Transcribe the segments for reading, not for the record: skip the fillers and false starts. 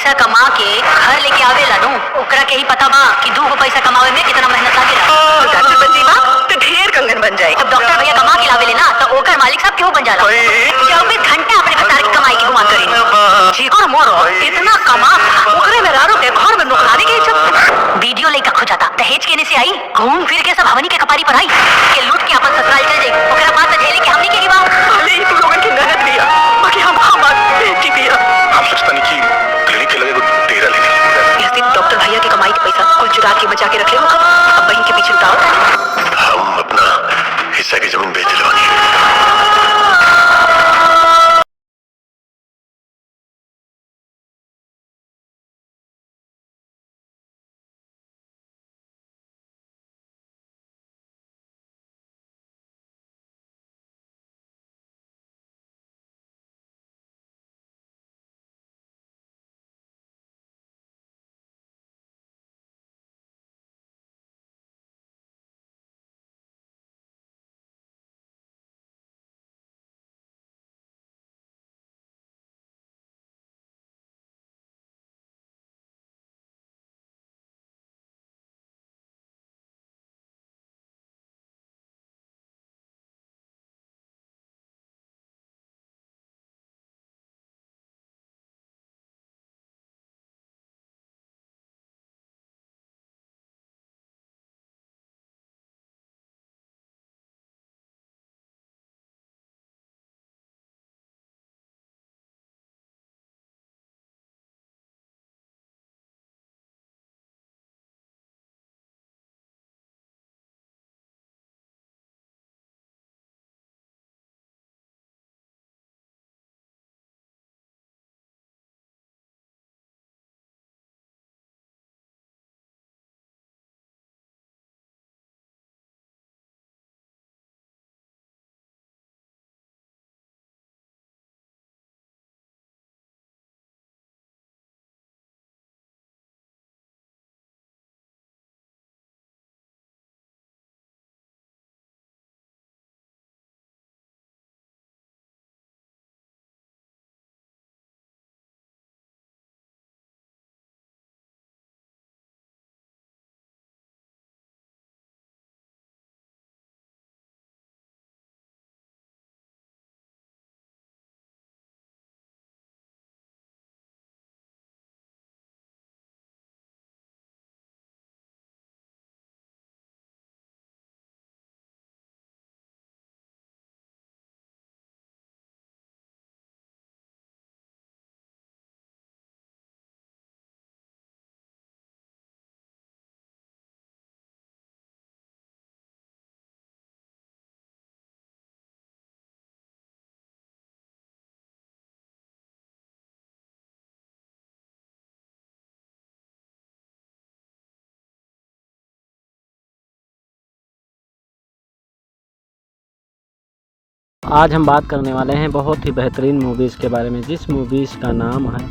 पैसा कमा के घर लेके आवेला नु, ओकरा के ही पता बा कि 2 गो पैसा कमावे में कितना मेहनत लागेला। डॉक्टर बन जीबा तो ढेर कंगन बन जाए। अब डॉक्टर भैया कमा के लावेले ना तो ओकर मालिक साहब क्यों बन जाला? 24 घंटा अपने भतार की कमाई की गुमान करेनी। जीकर मोरो इतना कमा ओकरे में रारो के घर में नौकरानी के इज्जत। वीडियो लेके खो जाता दहेज केने से आई, घूम फिर के सब हमनी के कपारी पर आई के लूट के अपन ससुराल चल जाई। ओकरा बात झेले के हमनी के ही बा। भले ही तुम लोगन की ननद बिया बाकी हम हमार बेटी बिया। हम सोचता नहीं कि क्लिनिक के लगे को तेरा लेने इस दिन डॉक्टर भैया की कमाई के पैसा कुल चुरा के बचा के रखे हो। अब बहन के पीछे उतारो। हम अपना हिस्सा की जमीन बेच दिलवानी। आज हम बात करने वाले हैं बहुत ही बेहतरीन मूवीज़ के बारे में, जिस मूवीज़ का नाम है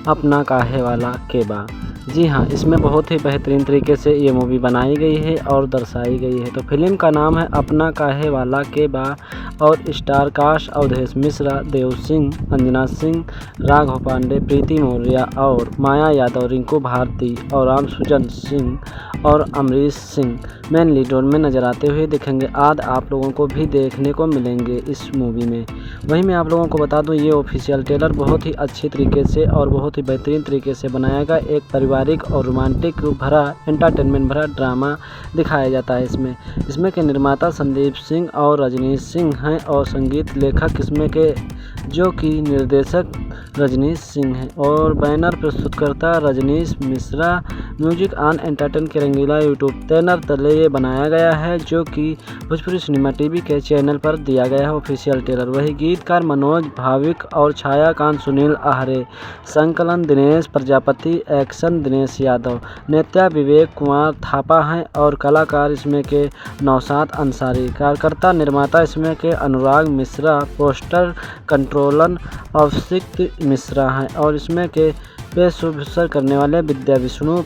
अपना काहे वाला के बा। जी हाँ, इसमें बहुत ही बेहतरीन तरीके से ये मूवी बनाई गई है और दर्शाई गई है। तो फिल्म का नाम है अपना काहे वाला के बा और स्टार कास्ट अवधेश मिश्रा, देव सिंह, अंजना सिंह, राघव पांडे, प्रीति मौर्य और माया यादव, रिंकू भारती और राम सुजन सिंह और Amrish Singh main lead role में नजर आते हुए दिखेंगे। आज आप लोगों को भी देखने को मिलेंगे इस मूवी में। वहीं मैं आप लोगों को बता दूं, ये ऑफिशियल ट्रेलर बहुत ही अच्छी तरीके से और बहुत ही बेहतरीन तरीके से बनाया गया। एक पारिवारिक और रोमांटिक भरा एंटरटेनमेंट भरा ड्रामा दिखाया जाता है इसमें के निर्माता संदीप सिंह और रजनीश सिंह हैं और संगीत लेखक इसमें के जो कि निर्देशक रजनीश सिंह हैं और बैनर प्रस्तुतकर्ता Rajneesh Mishra. Music on entertain के रंगीला यूट्यूब चैनल तले ये बनाया गया है, जो कि भोजपुरी सिनेमा टीवी के चैनल पर दिया गया है ऑफिशियल ट्रेलर। वही गीतकार मनोज भाविक और छायाकांत सुनील आहरे, संकलन दिनेश प्रजापति, एक्शन दिनेश यादव, नेत्या विवेक कुमार थापा हैं और कलाकार इसमें के नौशाद अंसारी, कार्यकर्ता निर्माता इसमें के अनुराग मिश्रा, पोस्टर कंट्रोलर अभिषेक मिश्रा हैं और इसमें के पेश करने वाले विद्या विष्णु।